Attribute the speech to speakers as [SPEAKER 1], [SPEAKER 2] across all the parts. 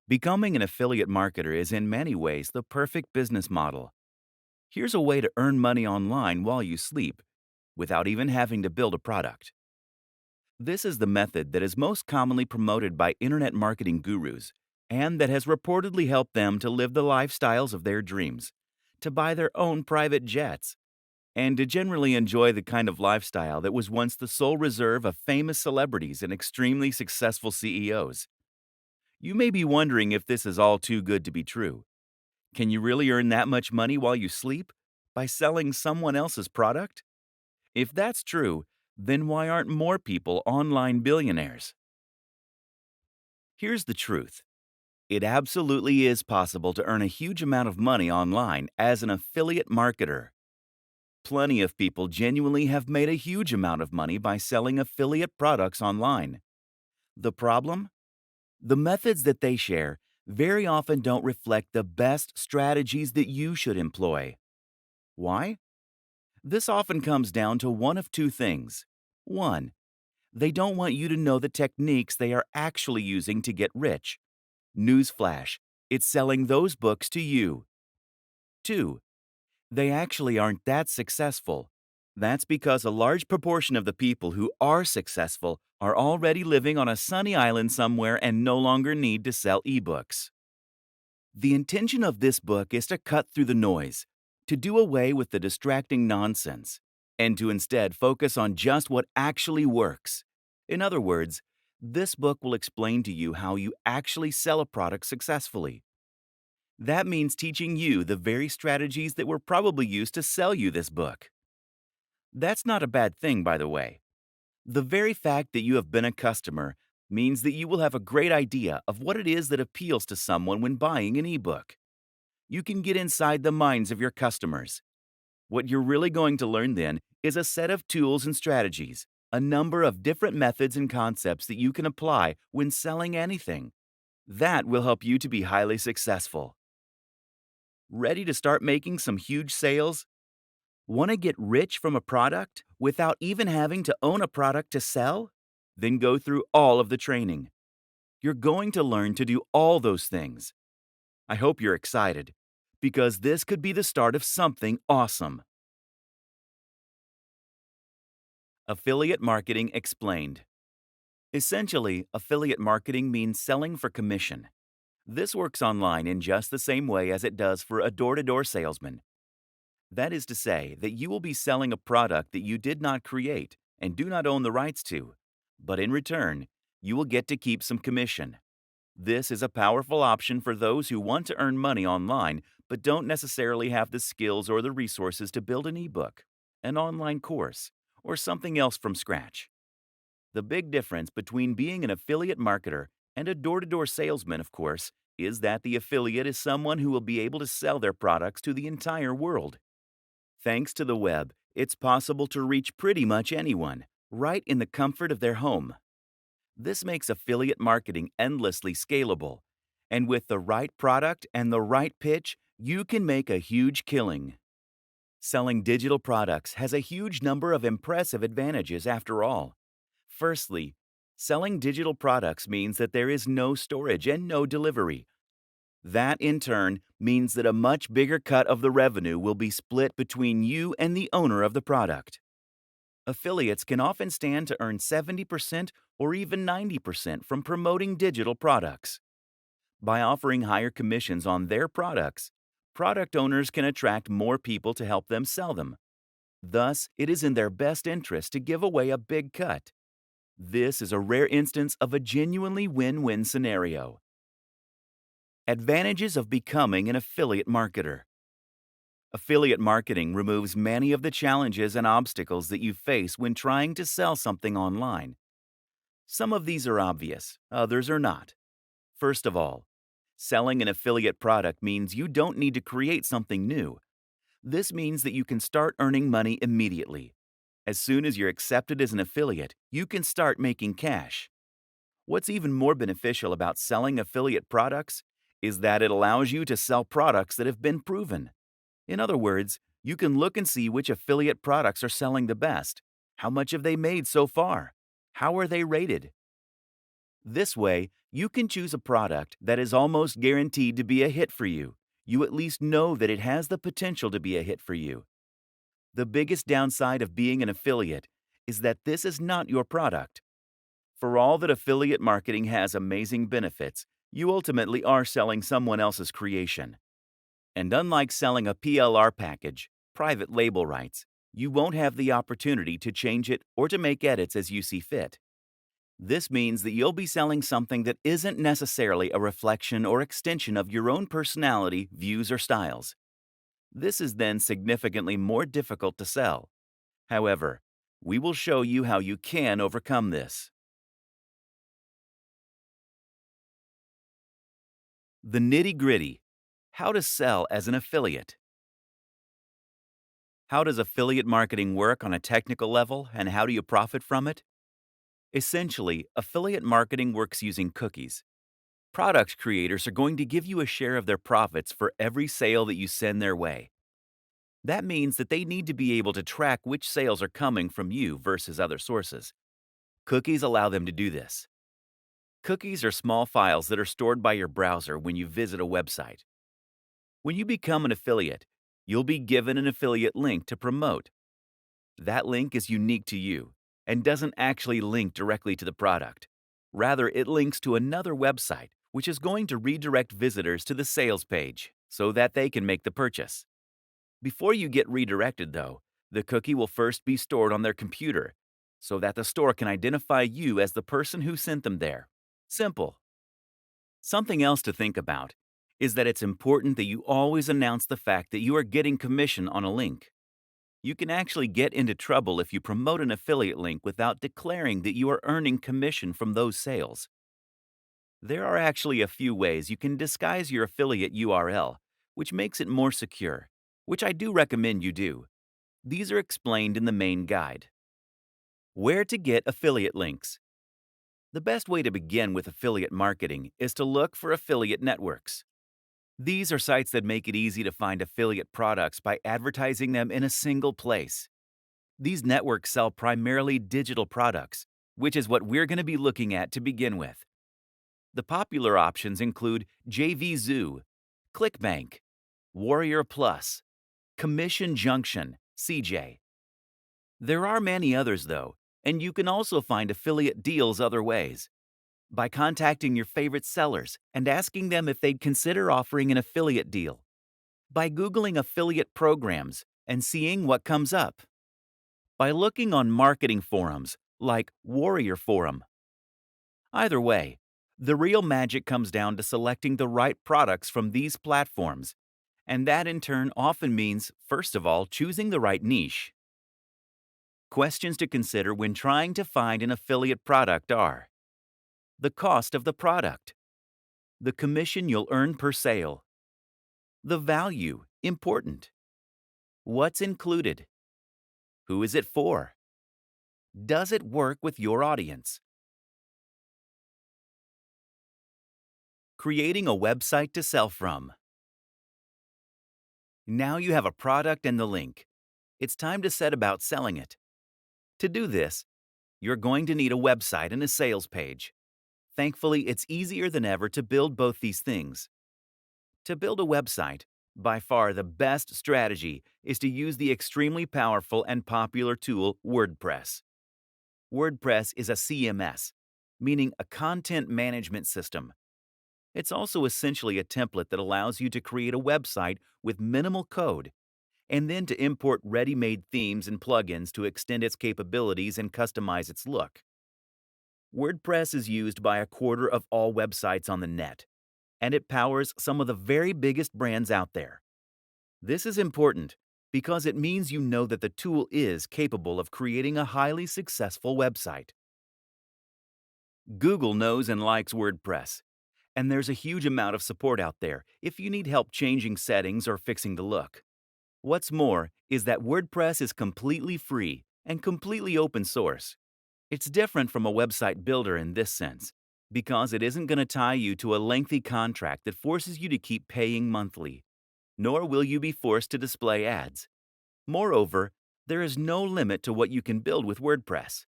[SPEAKER 1] Becoming an affiliate marketer is in many ways the perfect business model. Here's a way to earn money online while you sleep without even having to build a product. This is the method that is most commonly promoted by internet marketing gurus and that has reportedly helped them to live the lifestyles of their dreams, to buy their own private jets, and to generally enjoy the kind of lifestyle that was once the sole reserve of famous celebrities and extremely successful CEOs. You may be wondering if this is all too good to be true. Can you really earn that much money while you sleep? By selling someone else's product? If that's true, then why aren't more people online billionaires? Here's the truth. It absolutely is possible to earn a huge amount of money online as an affiliate marketer. Plenty of people genuinely have made a huge amount of money by selling affiliate products online. The problem? The methods that they share very often don't reflect the best strategies that you should employ. Why? This often comes down to one of two things. One, they don't want you to know the techniques they are actually using to get rich. Newsflash, it's selling those books to you. Two, they actually aren't that successful. That's because a large proportion of the people who are successful are already living on a sunny island somewhere and no longer need to sell ebooks. The intention of this book is to cut through the noise, to do away with the distracting nonsense, and to instead focus on just what actually works. In other words, this book will explain to you how you actually sell a product successfully. That means teaching you the very strategies that were probably used to sell you this book. That's not a bad thing, by the way. The very fact that you have been a customer means that you will have a great idea of what it is that appeals to someone when buying an ebook. You can get inside the minds of your customers. What you're really going to learn then is a set of tools and strategies, a number of different methods and concepts that you can apply when selling anything. That will help you to be highly successful. Ready to start making some huge sales? Want to get rich from a product without even having to own a product to sell? Then go through all of the training. You're going to learn to do all those things. I hope you're excited, because this could be the start of something awesome. Affiliate Marketing Explained. Essentially, affiliate marketing means selling for commission. This works online in just the same way as it does for a door-to-door salesman. That is to say that you will be selling a product that you did not create and do not own the rights to, but in return, you will get to keep some commission. This is a powerful option for those who want to earn money online but don't necessarily have the skills or the resources to build an ebook, an online course, or something else from scratch. The big difference between being an affiliate marketer and a door to door salesman, of course, is that the affiliate is someone who will be able to sell their products to the entire world. Thanks to the web, it's possible to reach pretty much anyone, right in the comfort of their home. This makes affiliate marketing endlessly scalable. And with the right product and the right pitch, you can make a huge killing. Selling digital products has a huge number of impressive advantages after all. Firstly, selling digital products means that there is no storage and no delivery. That, in turn, means that a much bigger cut of the revenue will be split between you and the owner of the product. Affiliates can often stand to earn 70% or even 90% from promoting digital products. By offering higher commissions on their products, product owners can attract more people to help them sell them. Thus, it is in their best interest to give away a big cut. This is a rare instance of a genuinely win-win scenario. Advantages of becoming an affiliate marketer. Affiliate marketing removes many of the challenges and obstacles that you face when trying to sell something online. Some of these are obvious, others are not. First of all, selling an affiliate product means you don't need to create something new. This means that you can start earning money immediately. As soon as you're accepted as an affiliate, you can start making cash. What's even more beneficial about selling affiliate products is that it allows you to sell products that have been proven. In other words, you can look and see which affiliate products are selling the best. How much have they made so far? How are they rated? This way, you can choose a product that is almost guaranteed to be a hit for you. You at least know that it has the potential to be a hit for you. The biggest downside of being an affiliate is that this is not your product. For all that affiliate marketing has amazing benefits, you ultimately are selling someone else's creation. And unlike selling a PLR package, private label rights, you won't have the opportunity to change it or to make edits as you see fit. This means that you'll be selling something that isn't necessarily a reflection or extension of your own personality, views, or styles. This is then significantly more difficult to sell. However, we will show you how you can overcome this. The nitty-gritty: how to sell as an affiliate. How does affiliate marketing work on a technical level, and how do you profit from it? Essentially, affiliate marketing works using cookies. Product creators are going to give you a share of their profits for every sale that you send their way. That means that they need to be able to track which sales are coming from you versus other sources. Cookies allow them to do this. Cookies are small files that are stored by your browser when you visit a website. When you become an affiliate, you'll be given an affiliate link to promote. That link is unique to you and doesn't actually link directly to the product. Rather, it links to another website, which is going to redirect visitors to the sales page so that they can make the purchase. Before you get redirected, though, the cookie will first be stored on their computer so that the store can identify you as the person who sent them there. Simple. Something else to think about is that it's important that you always announce the fact that you are getting commission on a link. You can actually get into trouble if you promote an affiliate link without declaring that you are earning commission from those sales. There are actually a few ways you can disguise your affiliate URL, which makes it more secure, which I do recommend you do. These are explained in the main guide. Where to get affiliate links. The best way to begin with affiliate marketing is to look for affiliate networks. These are sites that make it easy to find affiliate products by advertising them in a single place. These networks sell primarily digital products, which is what we're going to be looking at to begin with. The popular options include JVZoo, ClickBank, Warrior Plus, Commission Junction, CJ. There are many others, though, and you can also find affiliate deals other ways. By contacting your favorite sellers and asking them if they'd consider offering an affiliate deal. By Googling affiliate programs and seeing what comes up. By looking on marketing forums like Warrior Forum. Either way, the real magic comes down to selecting the right products from these platforms, and that in turn often means, first of all, choosing the right niche. Questions to consider when trying to find an affiliate product are: the cost of the product, the commission you'll earn per sale, the value, important, what's included, who is it for, does it work with your audience? Creating a website to sell from. Now you have a product and the link. It's time to set about selling it. To do this, you're going to need a website and a sales page. Thankfully, it's easier than ever to build both these things. To build a website, by far the best strategy is to use the extremely powerful and popular tool WordPress. WordPress is a CMS, meaning a content management system. It's also essentially a template that allows you to create a website with minimal code, and then to import ready-made themes and plugins to extend its capabilities and customize its look. WordPress is used by a quarter of all websites on the net, and it powers some of the very biggest brands out there. This is important because it means you know that the tool is capable of creating a highly successful website. Google knows and likes WordPress, and there's a huge amount of support out there if you need help changing settings or fixing the look. What's more is that WordPress is completely free and completely open source. It's different from a website builder in this sense, because it isn't going to tie you to a lengthy contract that forces you to keep paying monthly, nor will you be forced to display ads. Moreover, there is no limit to what you can build with WordPress,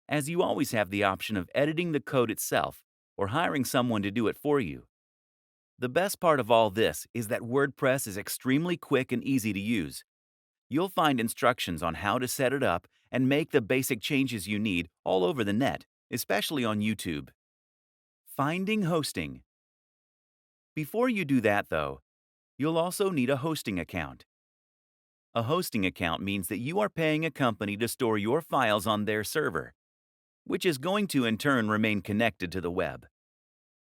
[SPEAKER 1] as you always have the option of editing the code itself or hiring someone to do it for you. The best part of all this is that WordPress is extremely quick and easy to use. You'll find instructions on how to set it up and make the basic changes you need all over the net, especially on YouTube. Finding hosting. Before you do that, though, you'll also need a hosting account. A hosting account means that you are paying a company to store your files on their server, which is going to in turn remain connected to the web.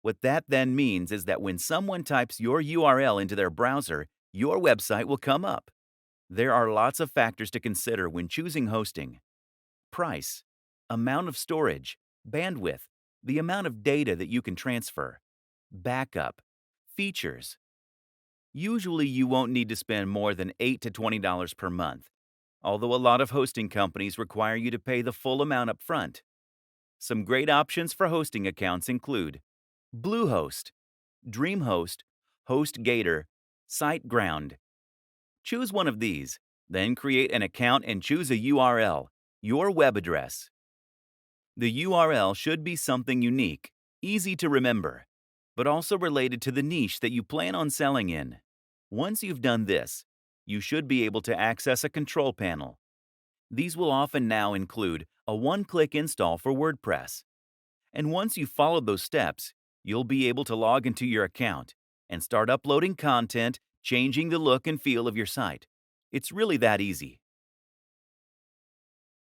[SPEAKER 1] What that then means is that when someone types your URL into their browser, your website will come up. There are lots of factors to consider when choosing hosting: price, amount of storage, bandwidth, the amount of data that you can transfer, backup, features. Usually, you won't need to spend more than $8 to $20 per month, although a lot of hosting companies require you to pay the full amount up front. Some great options for hosting accounts include Bluehost, DreamHost, HostGator, SiteGround. Choose one of these, then create an account and choose a URL, your web address. The URL should be something unique, easy to remember, but also related to the niche that you plan on selling in. Once you've done this, you should be able to access a control panel. These will often now include a one-click install for WordPress. And once you've followed those steps, you'll be able to log into your account and start uploading content, changing the look and feel of your site. It's really that easy.